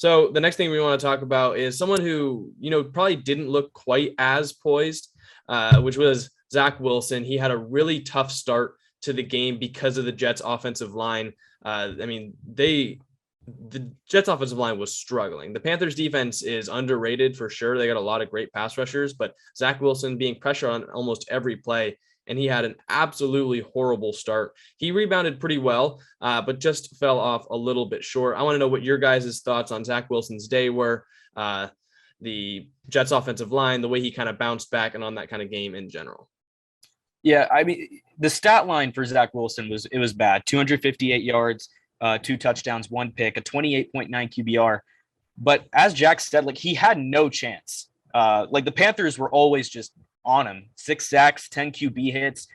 So the next thing we want to talk about is someone who, probably didn't look quite as poised, which was Zach Wilson. He had a really tough start to the game because of the Jets offensive line. The Jets offensive line was struggling. The Panthers defense is underrated for sure. They got a lot of great pass rushers, but Zach Wilson being pressured on almost every play, and he had an absolutely horrible start. He rebounded pretty well, but just fell off a little bit short. I want to know what your guys' thoughts on Zach Wilson's day were, the Jets offensive line, the way he kind of bounced back, and on that kind of game in general. Yeah, I mean, the stat line for Zach Wilson was bad. 258 yards, 2 touchdowns, 1 pick, a 28.9 QBR. But as Jack said, he had no chance. The Panthers were always just on him. 6 sacks, 10 QB hits.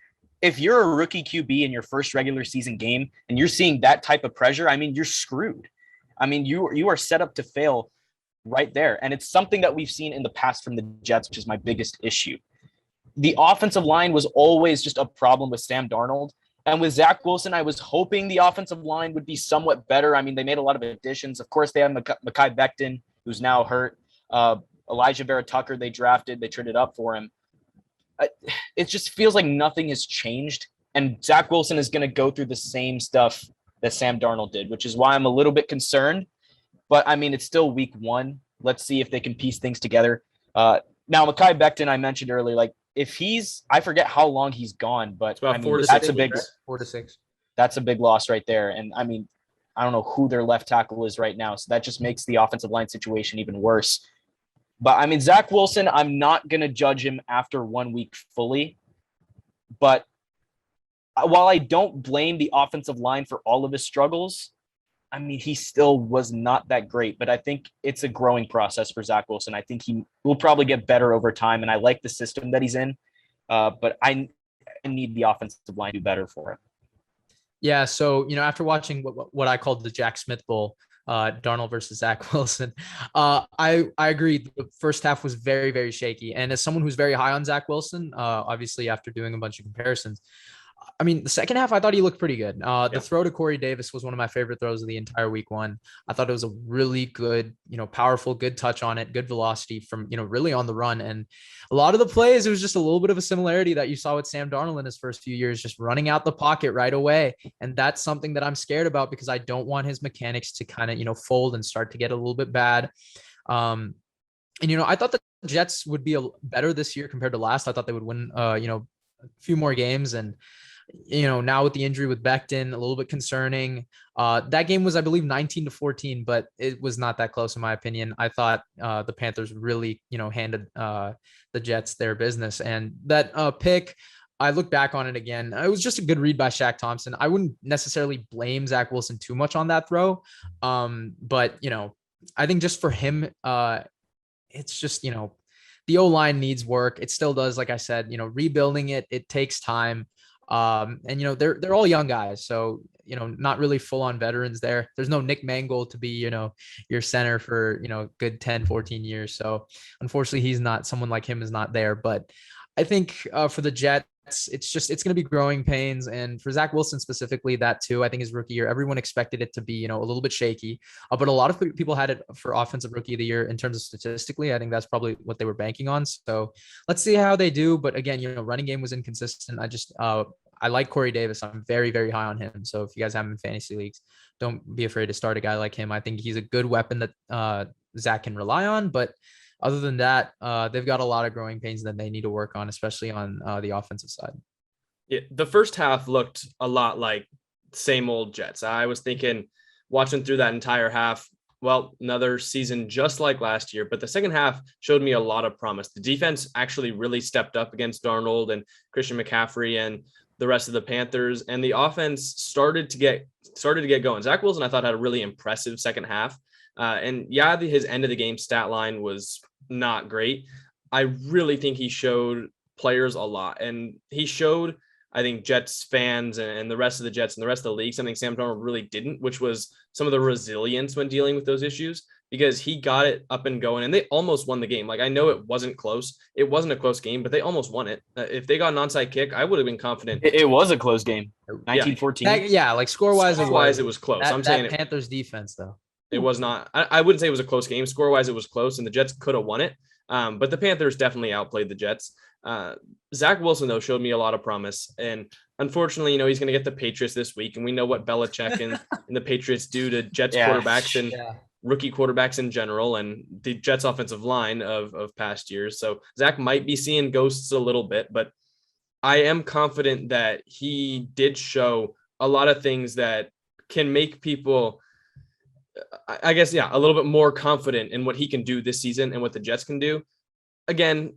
If you're a rookie QB in your first regular season game and you're seeing that type of pressure, I mean, you're screwed. I mean, you are set up to fail right there. And it's something that we've seen in the past from the Jets, which is my biggest issue. The offensive line was always just a problem with Sam Darnold. And with Zach Wilson, I was hoping the offensive line would be somewhat better. I mean, they made a lot of additions. Of course, they have Mekhi Becton, who's now hurt. Elijah Vera Tucker, they traded up for him. It just feels like nothing has changed. And Zach Wilson is going to go through the same stuff that Sam Darnold did, which is why I'm a little bit concerned. But, I mean, it's still week 1. Let's see if they can piece things together. Now, Mekhi Becton, I mentioned earlier, if I forget how long he's gone, but it's about 4 to 6. That's a big loss right there. And I mean, I don't know who their left tackle is right now. So that just makes the offensive line situation even worse. But I mean, Zach Wilson, I'm not going to judge him after 1 week fully. But while I don't blame the offensive line for all of his struggles, I mean, he still was not that great. But I think it's a growing process for Zach Wilson. I think he will probably get better over time. And I like the system that he's in. But I need the offensive line to do better for him. Yeah. So, after watching what I called the Jack Smith Bowl, Darnold versus Zach Wilson, I agree. The first half was very, very shaky. And as someone who's very high on Zach Wilson, obviously after doing a bunch of comparisons, I mean, the second half, I thought he looked pretty good. The throw to Corey Davis was one of my favorite throws of the entire week 1. I thought it was a really good, powerful, good touch on it, good velocity from, really on the run. And a lot of the plays, it was just a little bit of a similarity that you saw with Sam Darnold in his first few years, just running out the pocket right away. And that's something that I'm scared about because I don't want his mechanics to kind of, fold and start to get a little bit bad. And, I thought the Jets would be better this year compared to last. I thought they would win, a few more games. And, now with the injury with Becton, a little bit concerning. That game was, I believe, 19-14, but it was not that close in my opinion. I thought the Panthers really, handed the Jets their business. And that pick, I look back on it again. It was just a good read by Shaq Thompson. I wouldn't necessarily blame Zach Wilson too much on that throw. But, I think just for him, it's just, the O-line needs work. It still does. Like I said, rebuilding it takes time. And they're all young guys, so not really full on veterans there. There's no Nick Mangold to be your center for good 10-14 years. So unfortunately he's not, someone like him is not there. But I think for the Jets, it's going to be growing pains. And for Zach Wilson specifically, that too, I think his rookie year, everyone expected it to be, a little bit shaky, but a lot of people had it for offensive rookie of the year in terms of statistically. I think that's probably what they were banking on. So let's see how they do. But again, running game was inconsistent. I like Corey Davis. I'm very, very high on him. So if you guys have him in fantasy leagues, don't be afraid to start a guy like him. I think he's a good weapon that Zach can rely on, but other than that, they've got a lot of growing pains that they need to work on, especially on the offensive side. Yeah, the first half looked a lot like same old Jets. I was thinking, watching through that entire half, well, another season just like last year, but the second half showed me a lot of promise. The defense actually really stepped up against Darnold and Christian McCaffrey and the rest of the Panthers, and the offense started to get going. Zach Wilson, I thought, had a really impressive second half. His end of the game stat line was not great. I really think he showed players a lot, and he showed, I think, Jets fans and the rest of the Jets and the rest of the league something Sam Darnold really didn't, which was some of the resilience when dealing with those issues, because he got it up and going and they almost won the game. Like, I know it wasn't close. It wasn't a close game, but they almost won it. If they got an onside kick, I would have been confident. It was a close game. 19-14. Like score-wise, it was close. I'm saying Panthers defense, though. It was not, I wouldn't say it was a close game. Score wise, it was close and the Jets could have won it. But the Panthers definitely outplayed the Jets. Zach Wilson, though, showed me a lot of promise. And unfortunately, he's going to get the Patriots this week. And we know what Belichick and the Patriots do to Jets quarterbacks and rookie quarterbacks in general, and the Jets offensive line of past years. So Zach might be seeing ghosts a little bit, but I am confident that he did show a lot of things that can make people, I guess, a little bit more confident in what he can do this season and what the Jets can do. Again,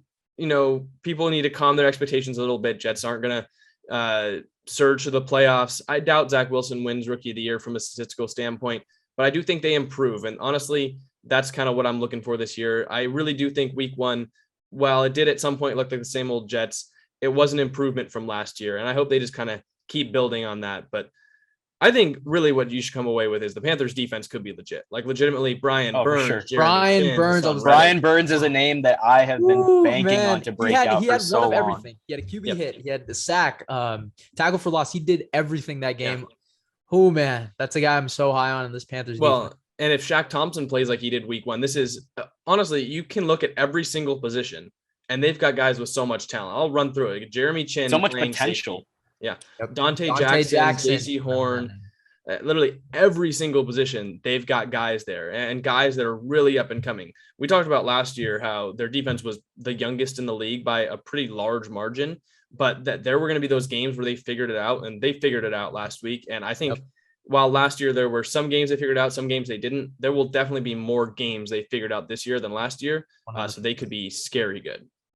people need to calm their expectations a little bit. Jets aren't going to surge to the playoffs. I doubt Zach Wilson wins Rookie of the Year from a statistical standpoint, but I do think they improve. And honestly, that's kind of what I'm looking for this year. I really do think week one, while it did at some point look like the same old Jets, it was an improvement from last year. And I hope they just kind of keep building on that. But I think really what you should come away with is the Panthers defense could be legit. Like legitimately Brian Burns. Sure. Brian Burns is a name that I have been banking on to break out he had for so one of long. everything. He had a QB hit. He had the sack, tackle for loss. He did everything that game. Yeah. Oh man, that's a guy I'm so high on in this Panthers defense. And if Shaq Thompson plays like he did week one, this is honestly, you can look at every single position and they've got guys with so much talent. I'll run through it. Jeremy Chin. So much potential. Safety. Yeah. Yep. Dante Jackson, JC Horn, literally every single position, they've got guys there and guys that are really up and coming. We talked about last year how their defense was the youngest in the league by a pretty large margin, but that there were going to be those games where they figured it out, and they figured it out last week. And I think while last year there were some games they figured out, some games they didn't, there will definitely be more games they figured out this year than last year. So they could be scary good.